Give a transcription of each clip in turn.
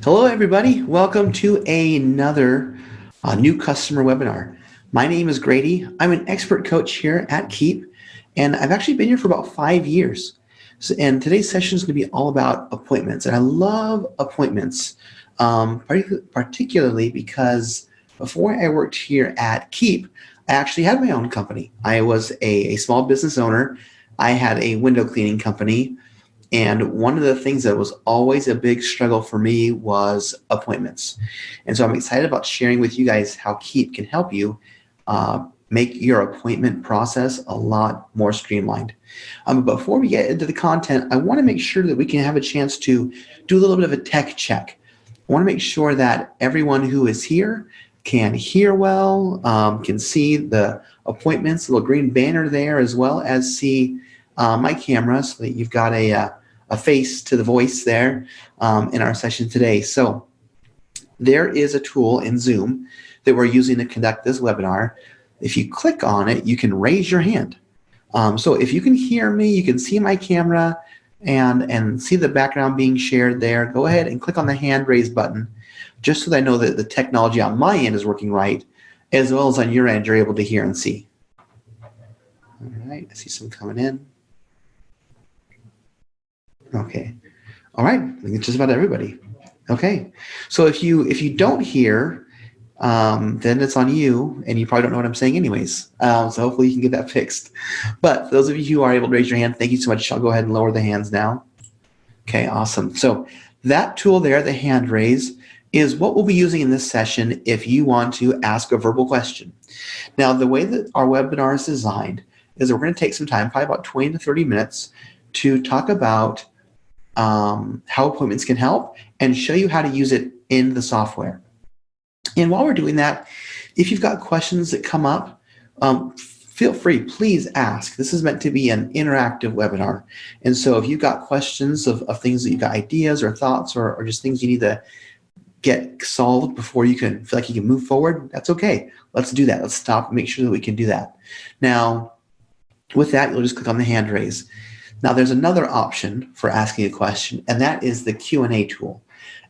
Hello, everybody. Welcome to another new customer webinar. My name is Grady. I'm an expert coach here at Keep, and I've actually been here for about 5 years. And today's session is going to be all about appointments. And I love appointments, particularly because before I worked here at Keep, I actually had my own company. I was a small business owner. I had a window cleaning company. And one of the things that was always a big struggle for me was appointments. And so I'm excited about sharing with you guys how Keep can help you make your appointment process a lot more streamlined. Before we get into the content, I want to make sure that we can have a chance to do a little bit of a tech check. I want to make sure that everyone who is here can hear well, can see the appointments, the little green banner there, as well as see my camera, so that you've got a face to the voice there in our session today. So there is a tool in Zoom that we're using to conduct this webinar. If you click on it, you can raise your hand. So if you can hear me, you can see my camera and see the background being shared there, go ahead and click on the hand raise button, just so that I know that the technology on my end is working right, as well as on your end, you're able to hear and see. All right, I see some coming in. Okay. All right. I think it's just about everybody. Okay. So if you don't hear, then it's on you, and you probably don't know what I'm saying anyways. So hopefully you can get that fixed. But for those of you who are able to raise your hand, thank you so much. I'll go ahead and lower the hands now. Okay, awesome. So that tool there, the hand raise, is what we'll be using in this session if you want to ask a verbal question. Now, the way that our webinar is designed is that we're going to take some time, probably about 20 to 30 minutes, to talk about how appointments can help and show you how to use it in the software. And while we're doing that, if you've got questions that come up, feel free, please ask. This is meant to be an interactive webinar. And so if you've got questions of things that you've got ideas or thoughts or just things you need to get solved before you can feel like you can move forward, that's okay. Let's do that. Let's stop and make sure that we can do that. Now, with that, you'll just click on the hand raise. Now, there's another option for asking a question, and that is the Q&A tool.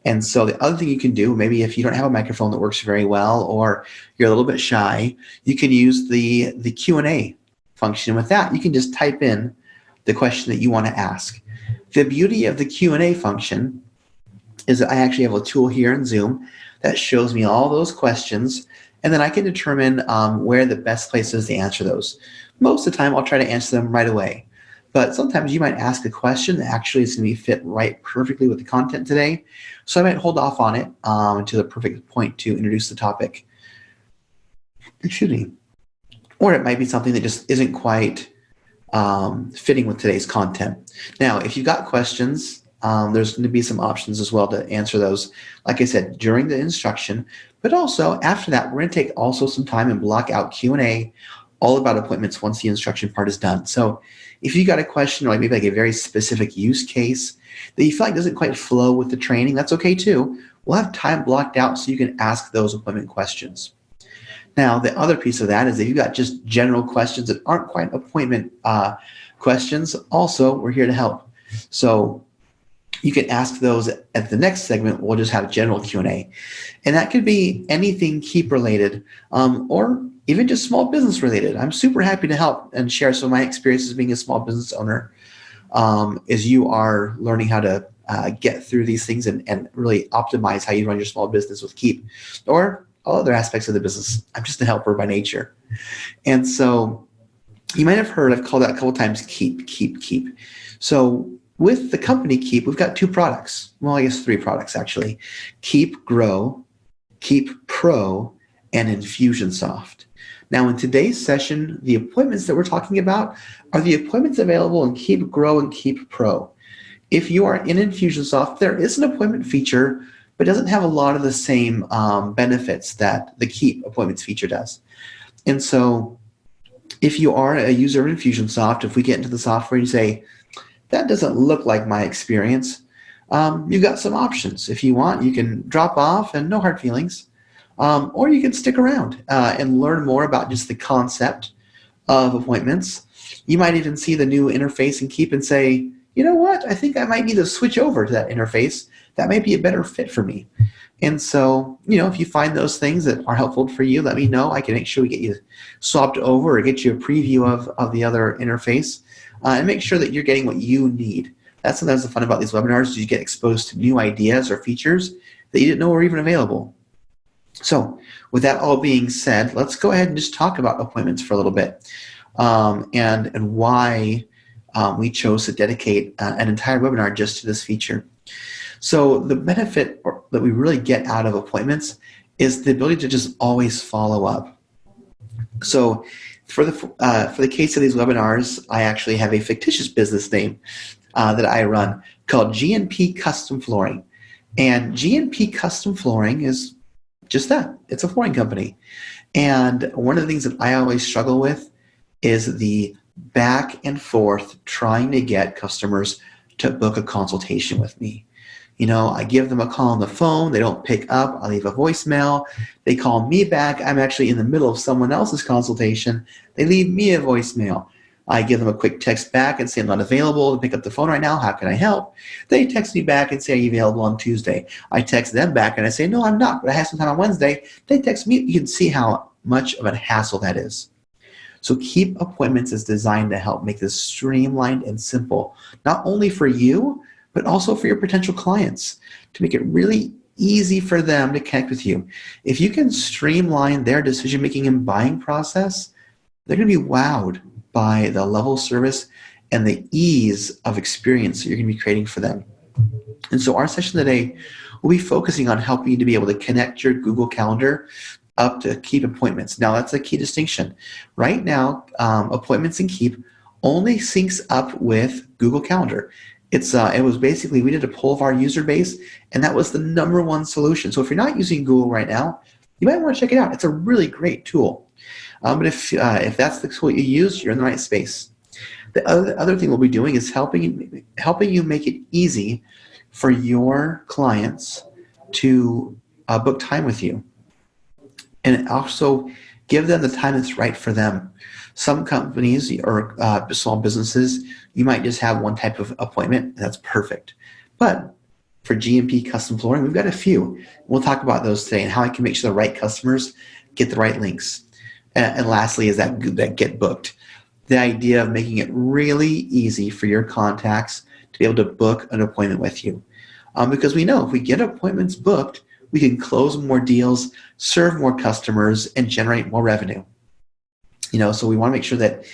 And so the other thing you can do, maybe if you don't have a microphone that works very well, or you're a little bit shy, you can use the Q&A function. With that, you can just type in the question that you want to ask. The beauty of the Q&A function is that I actually have a tool here in Zoom that shows me all those questions, and then I can determine where the best place is to answer those. Most of the time, I'll try to answer them right away. But sometimes you might ask a question that actually is going to be fit right perfectly with the content today. So I might hold off on it until the perfect point to introduce the topic. Excuse me. Or it might be something that just isn't quite fitting with today's content. Now, if you've got questions, there's going to be some options as well to answer those, like I said, during the instruction. But also, after that, we're going to take also some time and block out Q&A all about appointments once the instruction part is done. So if you got a question, or maybe like a very specific use case that you feel like doesn't quite flow with the training, that's okay too. We'll have time blocked out so you can ask those appointment questions. Now, the other piece of that is if you've got just general questions that aren't quite appointment questions, also, we're here to help. So you can ask those at the next segment. We'll just have general Q&A. And that could be anything Keep related, or even just small business related. I'm super happy to help and share some of my experiences being a small business owner as you are learning how to get through these things and really optimize how you run your small business with Keep, or all other aspects of the business. I'm just a helper by nature. And so you might have heard, I've called that a couple times, Keep. So with the company Keep, we've got two products. Well, I guess three products actually. Keep Grow, Keep Pro, and Infusionsoft. Now, in today's session, the appointments that we're talking about are the appointments available in Keep Grow and Keep Pro. If you are in Infusionsoft, there is an appointment feature, but doesn't have a lot of the same benefits that the Keep appointments feature does. And so if you are a user of Infusionsoft, if we get into the software and you say, that doesn't look like my experience, you've got some options. If you want, you can drop off and no hard feelings. Or you can stick around and learn more about just the concept of appointments. You might even see the new interface in Keep and say, you know what, I think I might need to switch over to that interface. That might be a better fit for me. And so, if you find those things that are helpful for you, let me know. I can make sure we get you swapped over or get you a preview of the other interface, and make sure that you're getting what you need. That's sometimes the fun about these webinars is you get exposed to new ideas or features that you didn't know were even available. So with that all being said, let's go ahead and just talk about appointments for a little bit, and why we chose to dedicate an entire webinar just to this feature. So the benefit that we really get out of appointments is the ability to just always follow up. So for the case of these webinars, I actually have a fictitious business name that I run called GNP Custom Flooring. And GNP Custom Flooring is just that. It's a flooring company. And one of the things that I always struggle with is the back and forth trying to get customers to book a consultation with me. I give them a call on the phone. They don't pick up. I leave a voicemail. They call me back. I'm actually in the middle of someone else's consultation. They leave me a voicemail. I give them a quick text back and say, I'm not available to pick up the phone right now. How can I help? They text me back and say, are you available on Tuesday? I text them back and I say, no, I'm not, but I have some time on Wednesday. They text me. You can see how much of a hassle that is. So Keep Appointments is designed to help make this streamlined and simple, not only for you, but also for your potential clients, to make it really easy for them to connect with you. If you can streamline their decision-making and buying process, they're going to be wowed by the level of service and the ease of experience that you're going to be creating for them. And so our session today will be focusing on helping you to be able to connect your Google Calendar up to Keep Appointments. Now, that's a key distinction. Right now, Appointments in Keep only syncs up with Google Calendar. It was basically, we did a poll of our user base, and that was the #1 solution. So if you're not using Google right now, you might want to check it out. It's a really great tool. But if that's the tool you use, you're in the right space. The other thing we'll be doing is helping you make it easy for your clients to book time with you, and also give them the time that's right for them. Some companies or small businesses, you might just have one type of appointment. That's perfect. But for GNP Custom Flooring, we've got a few. We'll talk about those today and how I can make sure the right customers get the right links. And lastly is that get booked. The idea of making it really easy for your contacts to be able to book an appointment with you. Because we know if we get appointments booked, we can close more deals, serve more customers, and generate more revenue. So we want to make sure that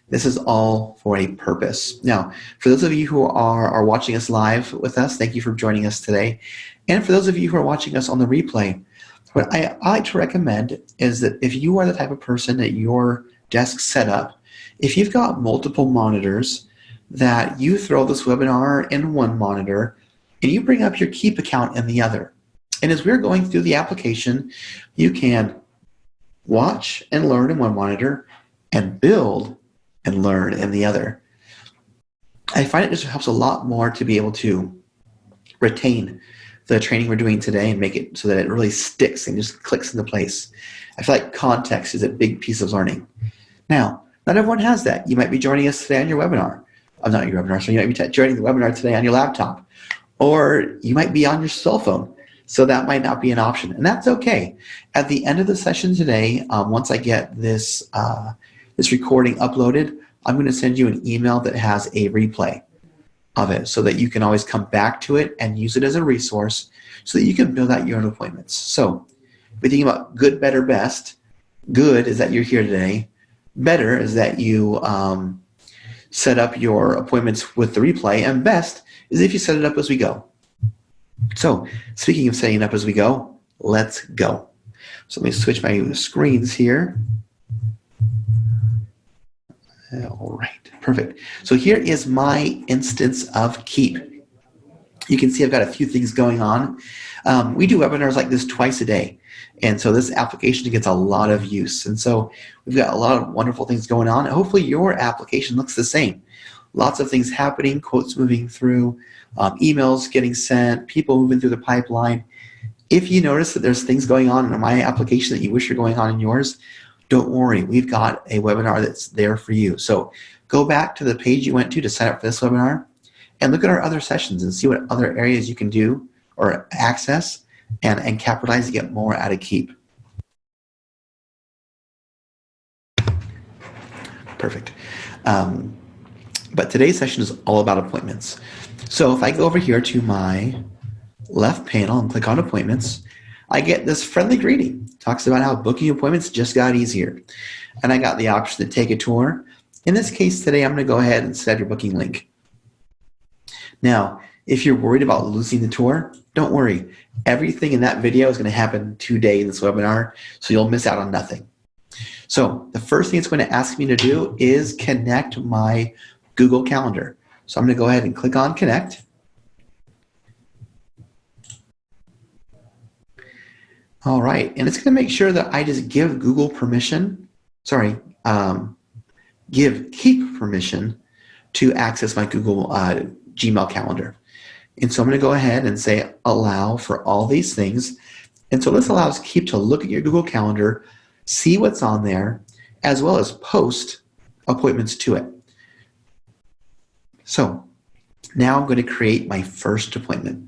this is all for a purpose. Now, for those of you who are watching us live with us, thank you for joining us today. And for those of you who are watching us on the replay, what I like to recommend is that if you are the type of person at your desk set up, if you've got multiple monitors, that you throw this webinar in one monitor and you bring up your Keep account in the other. And as we're going through the application, you can watch and learn in one monitor and build and learn in the other. I find it just helps a lot more to be able to retain the training we're doing today and make it so that it really sticks and just clicks into place. I feel like context is a big piece of learning. Now, not everyone has that. You might be joining us today on your webinar. Not your webinar, so you might be joining the webinar today on your laptop. Or you might be on your cell phone. So that might not be an option, and that's okay. At the end of the session today, once I get this recording uploaded, I'm going to send you an email that has a replay of it so that you can always come back to it and use it as a resource so that you can build out your own appointments. So if we think about good, better, best, good is that you're here today. Better is that you set up your appointments with the replay, and best is if you set it up as we go. So speaking of setting it up as we go, let's go. So let me switch my screens here. All right, perfect. So here is my instance of Keep. You can see I've got a few things going on. We do webinars like this twice a day. And so this application gets a lot of use. And so we've got a lot of wonderful things going on. Hopefully your application looks the same. Lots of things happening, quotes moving through, emails getting sent, people moving through the pipeline. If you notice that there's things going on in my application that you wish are going on in yours, don't worry. We've got a webinar that's there for you. So go back to the page you went to sign up for this webinar and look at our other sessions and see what other areas you can do or access and capitalize to get more out of Keap. Perfect. But today's session is all about appointments. So if I go over here to my left panel and click on appointments, I get this friendly greeting. It talks about how booking appointments just got easier. And I got the option to take a tour. In this case today, I'm going to go ahead and set your booking link. Now, if you're worried about losing the tour, don't worry. Everything in that video is going to happen today in this webinar, so you'll miss out on nothing. So the first thing it's going to ask me to do is connect my Google Calendar. So I'm going to go ahead and click on Connect. All right, and it's going to make sure that I just give Google permission, give Keap permission to access my Google Gmail calendar. And so I'm going to go ahead and say allow for all these things. And so this allows Keap to look at your Google Calendar, see what's on there, as well as post appointments to it. So now I'm going to create my first appointment.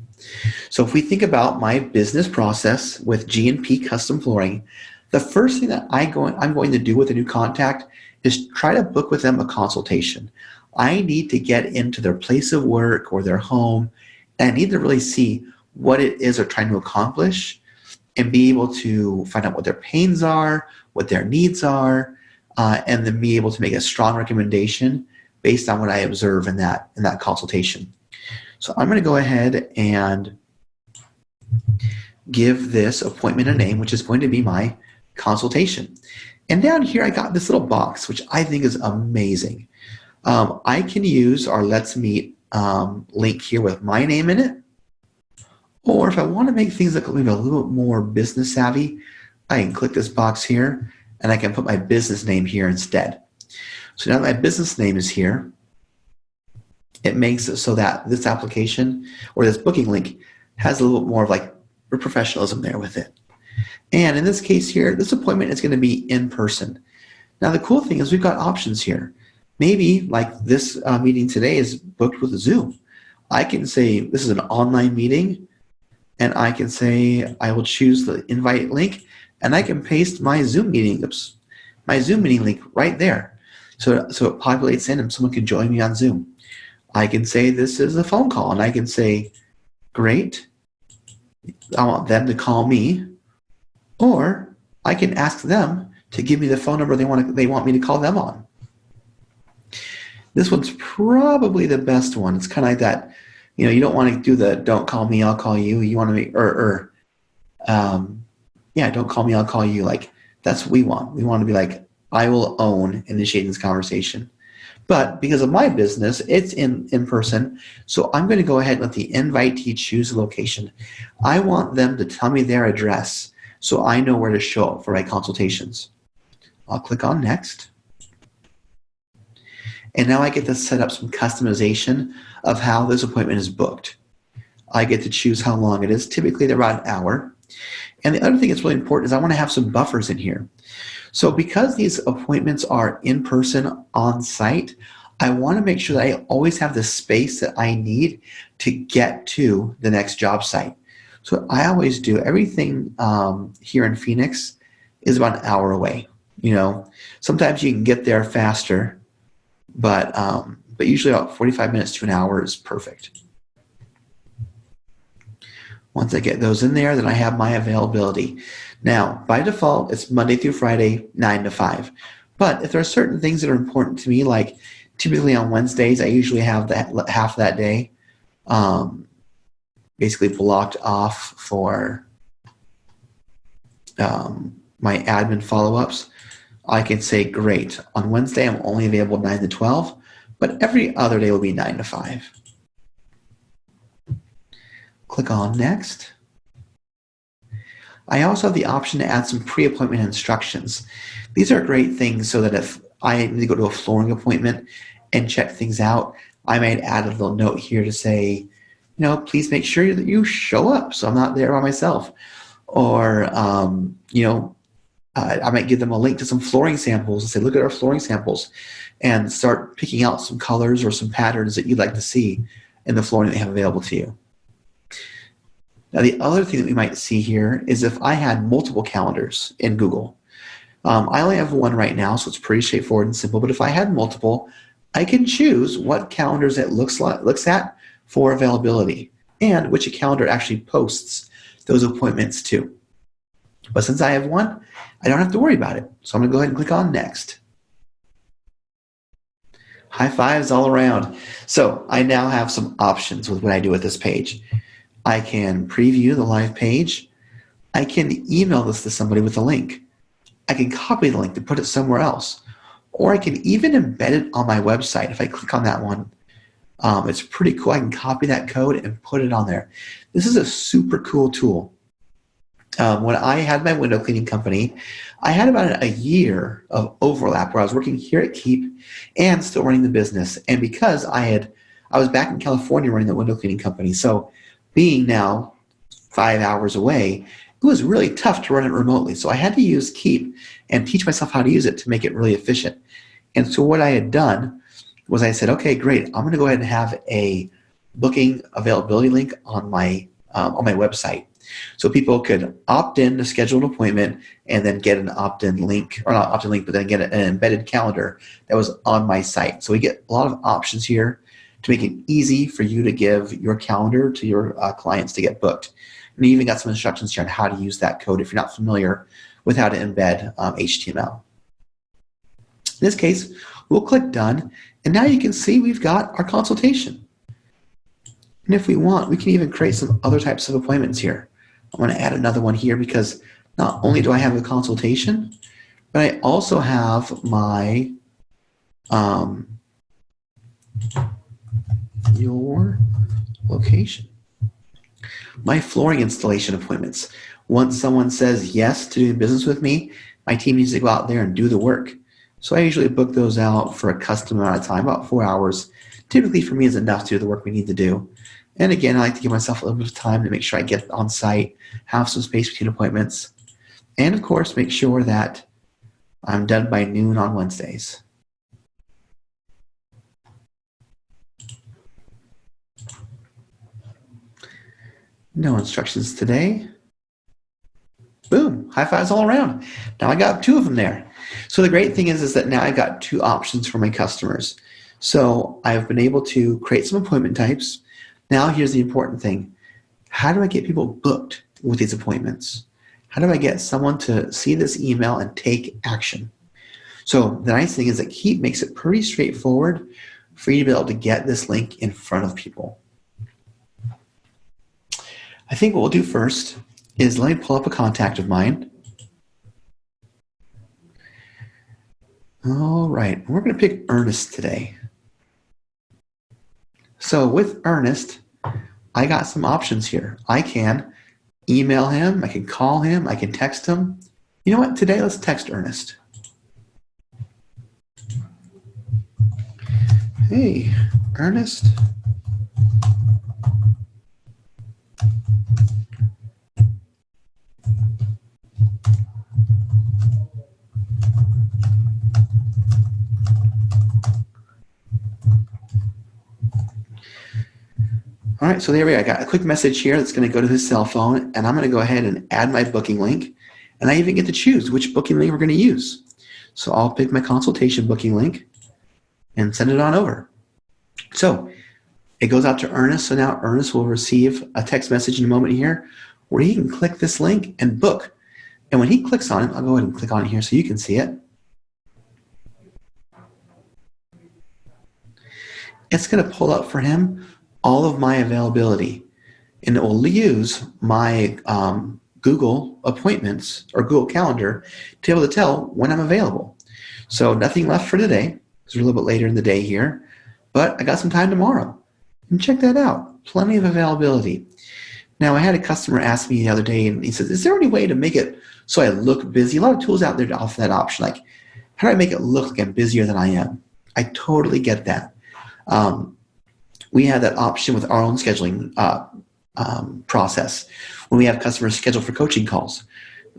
So if we think about my business process with G&P Custom Flooring, the first thing that I'm going to do with a new contact is try to book with them a consultation. I need to get into their place of work or their home, and I need to really see what it is they're trying to accomplish and be able to find out what their pains are, what their needs are, and then be able to make a strong recommendation based on what I observe in that consultation. So I'm going to go ahead and give this appointment a name, which is going to be my consultation. And down here, I got this little box, which I think is amazing. I can use our Let's Meet link here with my name in it. Or if I want to make things look maybe a little bit more business savvy, I can click this box here and I can put my business name here instead. So now that my business name is here, it makes it so that this application or this booking link has a little bit more of like professionalism there with it. And in this case here, this appointment is going to be in person. Now the cool thing is we've got options here. Maybe like this meeting today is booked with Zoom. I can say this is an online meeting, and I can say I will choose the invite link, and I can paste my Zoom meeting link right there. So it populates in and someone can join me on Zoom. I can say this is a phone call, and I can say, great, I want them to call me, or I can ask them to give me the phone number they want me to call them on. This one's probably the best one. It's kind of like that, you don't want to do the don't call me, I'll call you. You want to make, don't call me, I'll call you. Like, that's what we want. We want to be like, I will own initiating this conversation. But because of my business, it's in person. So I'm going to go ahead and let the invitee choose the location. I want them to tell me their address so I know where to show up for my consultations. I'll click on next. And now I get to set up some customization of how this appointment is booked. I get to choose how long it is. Typically, they're about an hour. And the other thing that's really important is I want to have some buffers in here. So because these appointments are in person on site, I want to make sure that I always have the space that I need to get to the next job site. So I always do everything here in Phoenix is about an hour away. Sometimes you can get there faster, but usually about 45 minutes to an hour is perfect. Once I get those in there, then I have my availability. Now, by default, it's Monday through Friday, 9 to 5. But if there are certain things that are important to me, like typically on Wednesdays, I usually have that half of that day basically blocked off for my admin follow-ups. I can say, great, on Wednesday I'm only available 9 to 12, but every other day will be 9 to 5. Click on next. I also have the option to add some pre-appointment instructions. These are great things so that if I need to go to a flooring appointment and check things out, I might add a little note here to say, please make sure that you show up so I'm not there by myself. Or, I might give them a link to some flooring samples and say, look at our flooring samples, and start picking out some colors or some patterns that you'd like to see and the flooring they have available to you. Now, the other thing that we might see here is if I had multiple calendars in Google. I only have one right now, so it's pretty straightforward and simple. But if I had multiple, I can choose what calendars it looks at for availability and which calendar actually posts those appointments to. But since I have one, I don't have to worry about it. So I'm going to go ahead and click on Next. High fives all around. So I now have some options with what I do with this page. I can preview the live page. I can email this to somebody with a link. I can copy the link to put it somewhere else. Or I can even embed it on my website. If I click on that one, it's pretty cool. I can copy that code and put it on there. This is a super cool tool. When I had my window cleaning company, I had about a year of overlap where I was working here at Keep and still running the business. And because I was back in California running the window cleaning company, so being now 5 hours away, it was really tough to run it remotely. So I had to use Keep and teach myself how to use it to make it really efficient. And so what I had done was I said, okay, great. I'm going to go ahead and have a booking availability link on my website. So people could opt in to schedule an appointment and then get an opt-in link, or not opt-in link, but then get an embedded calendar that was on my site. So we get a lot of options here to make it easy for you to give your calendar to your clients to get booked. And you even got some instructions here on how to use that code if you're not familiar with how to embed HTML. In this case, we'll click Done, and now you can see we've got our consultation. And if we want, we can even create some other types of appointments here. I'm going to add another one here because not only do I have a consultation, but I also have my your location. My flooring installation appointments. Once someone says yes to doing business with me, my team needs to go out there and do the work. So I usually book those out for a custom amount of time, about 4 hours. Typically for me is enough to do the work we need to do. And again, I like to give myself a little bit of time to make sure I get on site, have some space between appointments, and of course, make sure that I'm done by noon on Wednesdays. No instructions today. Boom, high fives all around. Now I got 2 of them there. So the great thing is that now I've got 2 options for my customers. So I've been able to create some appointment types. Now here's the important thing. How do I get people booked with these appointments? How do I get someone to see this email and take action? So the nice thing is that Keep makes it pretty straightforward for you to be able to get this link in front of people. I think what we'll do first is let me pull up a contact of mine. All right, we're going to pick Ernest today. So with Ernest, I got some options here. I can email him, I can call him, I can text him. You know what? Today, let's text Ernest. Hey, Ernest. All right, so there we go. I got a quick message here that's going to go to his cell phone, and I'm going to go ahead and add my booking link, and I even get to choose which booking link we're going to use. So I'll pick my consultation booking link and send it on over. So it goes out to Ernest, so now Ernest will receive a text message in a moment here where he can click this link and book. And when he clicks on it, I'll go ahead and click on it here so you can see it. It's going to pull up for him all of my availability, and it will use my Google appointments or Google Calendar to be able to tell when I'm available. So nothing left for today. It's a little bit later in the day here, but I got some time tomorrow. And check that out. Plenty of availability. Now, I had a customer ask me the other day, and he says, is there any way to make it so I look busy? A lot of tools out there to offer that option. Like, how do I make it look like I'm busier than I am? I totally get that. We have that option with our own scheduling process. When we have customers scheduled for coaching calls,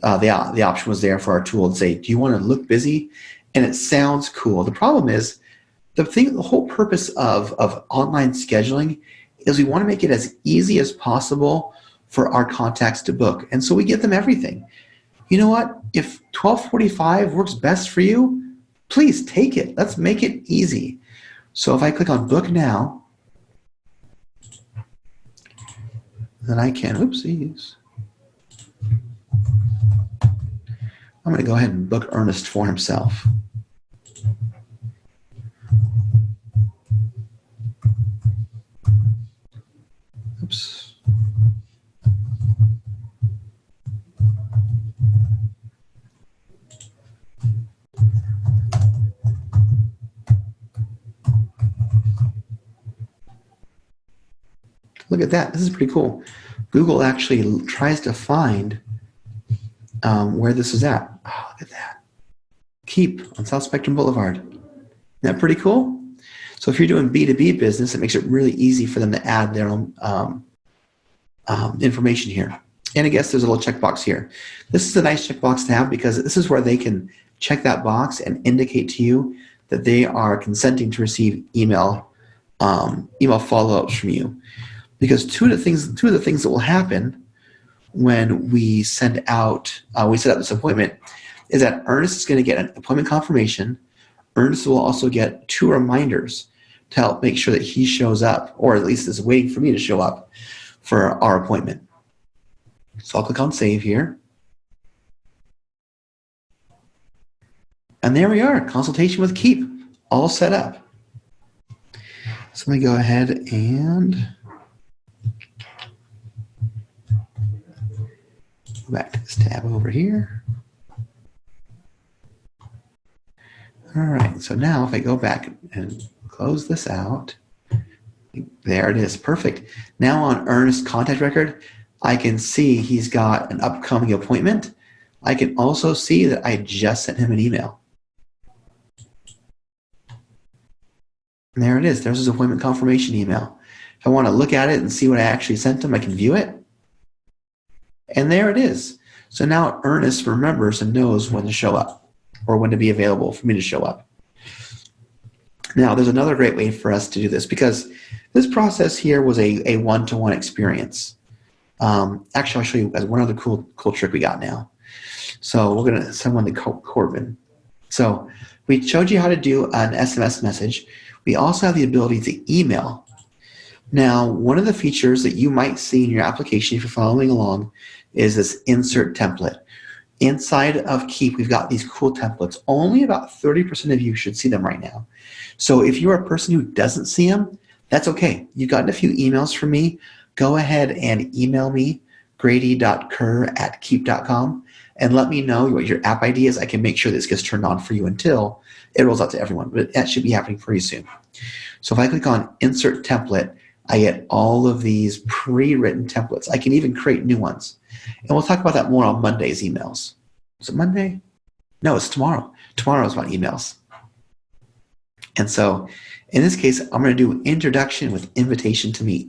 the option was there for our tool to say, do you want to look busy? And it sounds cool. The problem is, the whole purpose of online scheduling is we want to make it as easy as possible for our contacts to book. And so we give them everything. You know what? If 12:45 works best for you, please take it. Let's make it easy. So if I click on book now, then I can, oopsies. I'm going to go ahead and book Ernest for himself. Oops. Look at that. This is pretty cool. Google actually tries to find where this is at. Oh, look at that. Keep on South Spectrum Boulevard. Isn't that pretty cool? So if you're doing B2B business, it makes it really easy for them to add their own information here. And I guess there's a little checkbox here. This is a nice checkbox to have because this is where they can check that box and indicate to you that they are consenting to receive email follow-ups from you. Because two of the things that will happen when we send out, we set up this appointment, is that Ernest is going to get an appointment confirmation. Ernest will also get 2 reminders to help make sure that he shows up, or at least is waiting for me to show up for our appointment. So I'll click on save here. And there we are, consultation with Keep, all set up. So let me go ahead and go back to this tab over here. All right, so now if I go back and close this out, there it is, perfect. Now on Ernest's contact record, I can see he's got an upcoming appointment. I can also see that I just sent him an email. And there it is, there's his appointment confirmation email. If I want to look at it and see what I actually sent him, I can view it. And there it is. So now Ernest remembers and knows when to show up or when to be available for me to show up. Now, there's another great way for us to do this because this process here was a one-to-one experience. Actually, I'll show you guys one other cool trick we got now. So we're going to send one to Corbin. So we showed you how to do an SMS message. We also have the ability to email. Now, one of the features that you might see in your application if you're following along is this insert template. Inside of Keep, we've got these cool templates. Only about 30% of you should see them right now. So if you're a person who doesn't see them, that's okay. You've gotten a few emails from me. Go ahead and email me, grady.kerr@keep.com, and let me know what your app ID is. I can make sure this gets turned on for you until it rolls out to everyone, but that should be happening pretty soon. So if I click on Insert Template, I get all of these pre-written templates. I can even create new ones. And we'll talk about that more on Monday's emails. Is it Monday? No, it's tomorrow. Tomorrow's about emails. And so in this case, I'm going to do introduction with invitation to meet.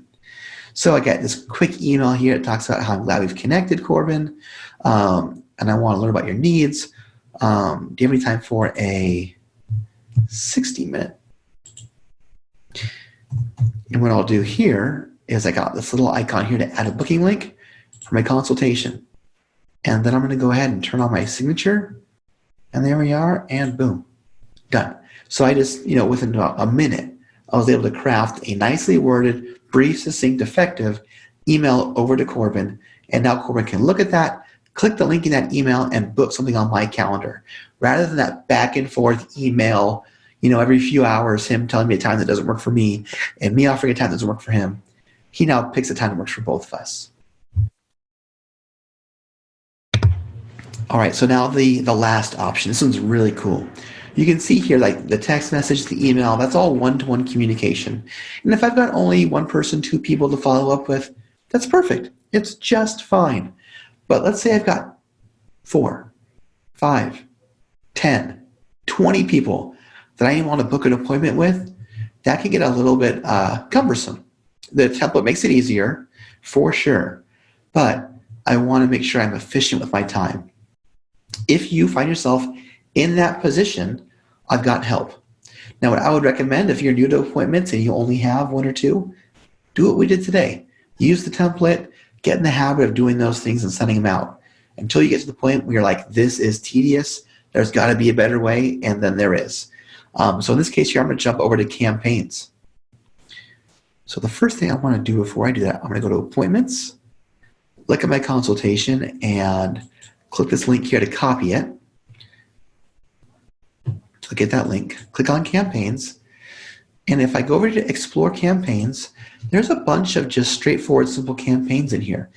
So I got this quick email here. It talks about how I'm glad we've connected, Corbin. And I want to learn about your needs. Do you have any time for a 60-minute? And what I'll do here is I got this little icon here to add a booking link for my consultation. And then I'm going to go ahead and turn on my signature. And there we are. And boom, done. So I just, within about a minute, I was able to craft a nicely worded, brief, succinct, effective email over to Corbin. And now Corbin can look at that, click the link in that email, and book something on my calendar. Rather than that back and forth email, every few hours, him telling me a time that doesn't work for me and me offering a time that doesn't work for him. He now picks a time that works for both of us. All right, so now the last option. This one's really cool. You can see here, like the text message, the email, that's all one-to-one communication. And if I've got only one person, 2 people to follow up with, that's perfect. It's just fine. But let's say I've got 4, 5, 10, 20 people that I want to book an appointment with. That can get a little bit cumbersome. The template makes it easier, for sure. But I want to make sure I'm efficient with my time. If you find yourself in that position, I've got help. Now, what I would recommend if you're new to appointments and you only have 1 or 2, do what we did today. Use the template, get in the habit of doing those things and sending them out until you get to the point where you're like, this is tedious. There's got to be a better way, and then there is. So in this case here, I'm going to jump over to campaigns. So the first thing I want to do before I do that, I'm going to go to appointments, look at my consultation, and click this link here to copy it. So get that link, click on campaigns. And if I go over to explore campaigns, there's a bunch of just straightforward, simple campaigns in here.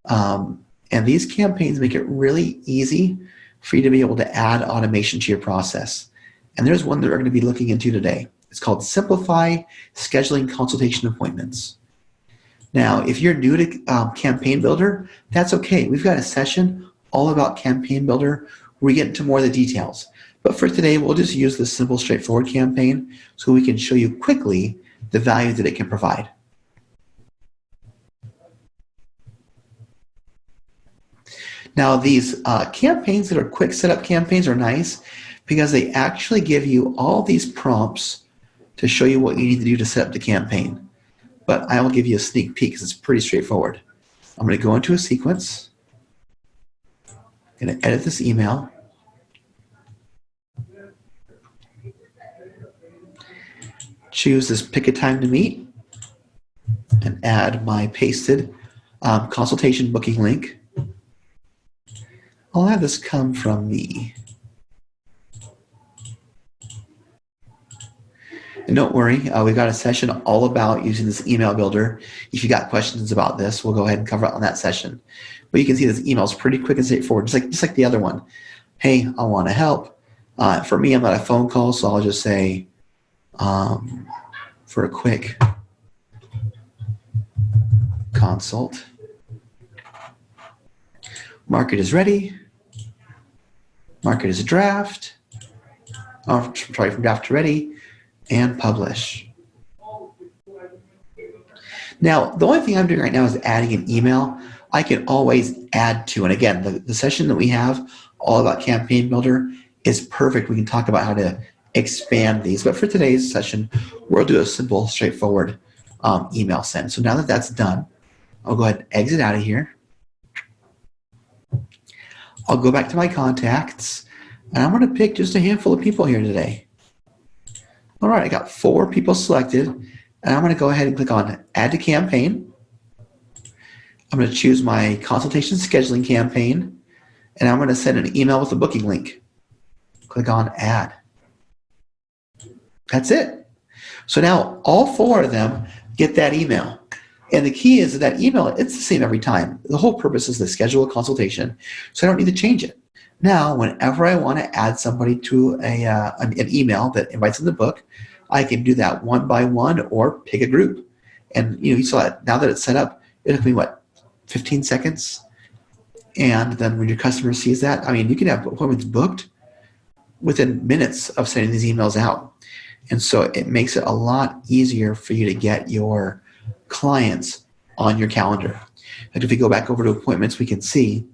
And these campaigns make it really easy for you to be able to add automation to your process. And there's one that we're going to be looking into today. It's called Simplify Scheduling Consultation Appointments. Now, if you're new to Campaign Builder, that's okay. We've got a session all about Campaign Builder where we get into more of the details. But for today, we'll just use this simple, straightforward campaign so we can show you quickly the value that it can provide. Now, these campaigns that are quick setup campaigns are nice because they actually give you all these prompts to show you what you need to do to set up the campaign. But I will give you a sneak peek because it's pretty straightforward. I'm going to go into a sequence. I'm going to edit this email. Choose this pick a time to meet and add my pasted consultation booking link. I'll have this come from me. And don't worry, we've got a session all about using this email builder. If you got questions about this, we'll go ahead and cover it on that session. But you can see this email is pretty quick and straightforward, just like the other one. Hey, I want to help. For me, I'm not a phone call, so I'll just say, for a quick consult, market is ready, market is a draft, sorry, from draft to ready, and publish. Now, the only thing I'm doing right now is adding an email. I can always add to, and again, the session that we have all about Campaign Builder is perfect. We can talk about how to expand these, but for today's session, we'll do a simple, straightforward email send. So now that that's done, I'll go ahead and exit out of here. I'll go back to my contacts, and I'm going to pick just a handful of people here today. All right, I got 4 people selected, and I'm going to go ahead and click on Add to Campaign. I'm going to choose my consultation scheduling campaign, and I'm going to send an email with a booking link. Click on Add. That's it. So now all 4 of them get that email. And the key is that email, it's the same every time. The whole purpose is to schedule a consultation, so I don't need to change it. Now, whenever I want to add somebody to an email that invites them to book, I can do that one by one or pick a group. And you saw that now that it's set up, it took me, 15 seconds? And then when your customer sees that, you can have appointments booked within minutes of sending these emails out. And so it makes it a lot easier for you to get your clients on your calendar. And if we go back over to appointments, we can see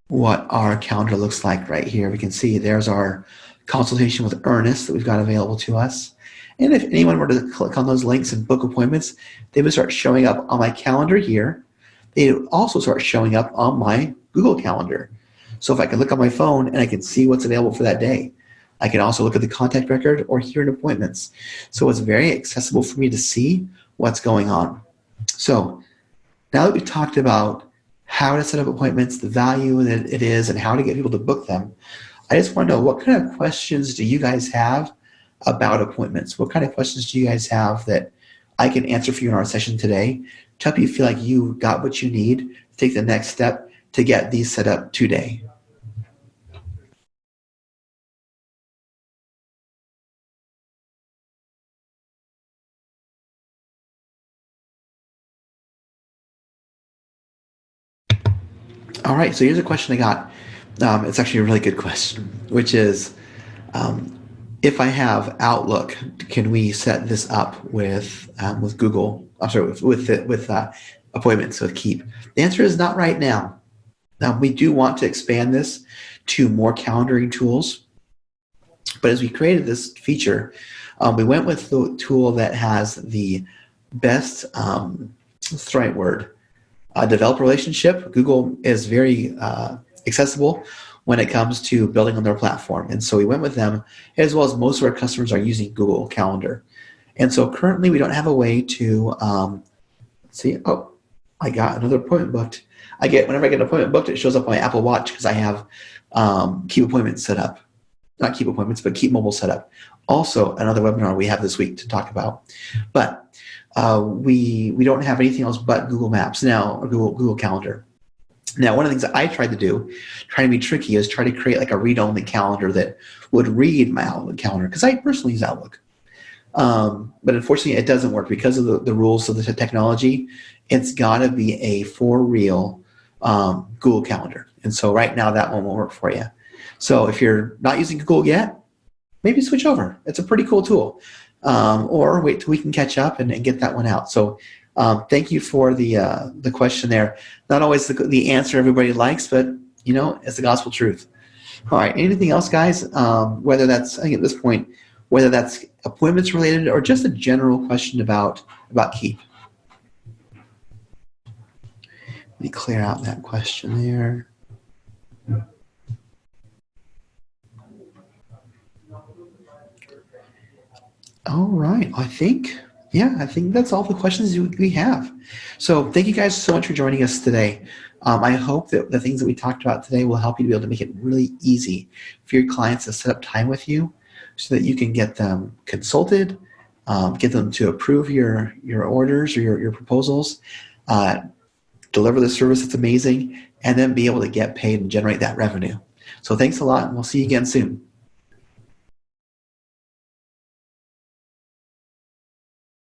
what our calendar looks like right here. We can see there's our consultation with Ernest that we've got available to us. And if anyone were to click on those links and book appointments, they would start showing up on my calendar here. They would also start showing up on my Google Calendar. So if I can look on my phone and I can see what's available for that day, I can also look at the contact record or here in appointments. So it's very accessible for me to see what's going on. So now that we've talked about how to set up appointments, the value that it is, and how to get people to book them, I just want to know, what kind of questions do you guys have about appointments? What kind of questions do you guys have that I can answer for you in our session today to help you feel like you got what you need to take the next step to get these set up today? All right, so here's a question I got. It's actually a really good question, which is, if I have Outlook, can we set this up with Google? I'm sorry, with appointments with Keep. The answer is not right now. Now we do want to expand this to more calendaring tools, But as we created this feature, we went with the tool that has the best, what's the right word, developer relationship. Google is very accessible when it comes to building on their platform. And so we went with them, as well as most of our customers are using Google Calendar. And so currently we don't have a way to, let's see, oh, I got another appointment booked. Whenever I get an appointment booked, it shows up on my Apple Watch because I have Keep Appointments set up. Not Keep Appointments, but Keep Mobile set up. Also, another webinar we have this week to talk about. But we don't have anything else but Google Maps now, or Google Calendar. Now, one of the things that I tried to do, trying to be tricky, is try to create like a read-only calendar that would read my Outlook calendar, because I personally use Outlook. But unfortunately, it doesn't work because of the rules of the technology. It's got to be a for-real Google Calendar. And so right now, that one won't work for you. So if you're not using Google yet, maybe switch over. It's a pretty cool tool. Or wait till we can catch up and get that one out. So thank you for the question there. Not always the answer everybody likes, but it's the gospel truth. All right. Anything else, guys? Whether that's, I think at this point, whether that's appointments related or just a general question about Keep. Let me clear out that question there. All right. I think that's all the questions we have. So thank you guys so much for joining us today. I hope that the things that we talked about today will help you to be able to make it really easy for your clients to set up time with you so that you can get them consulted, get them to approve your orders or your proposals, deliver the service that's amazing, and then be able to get paid and generate that revenue. So thanks a lot, and we'll see you again soon.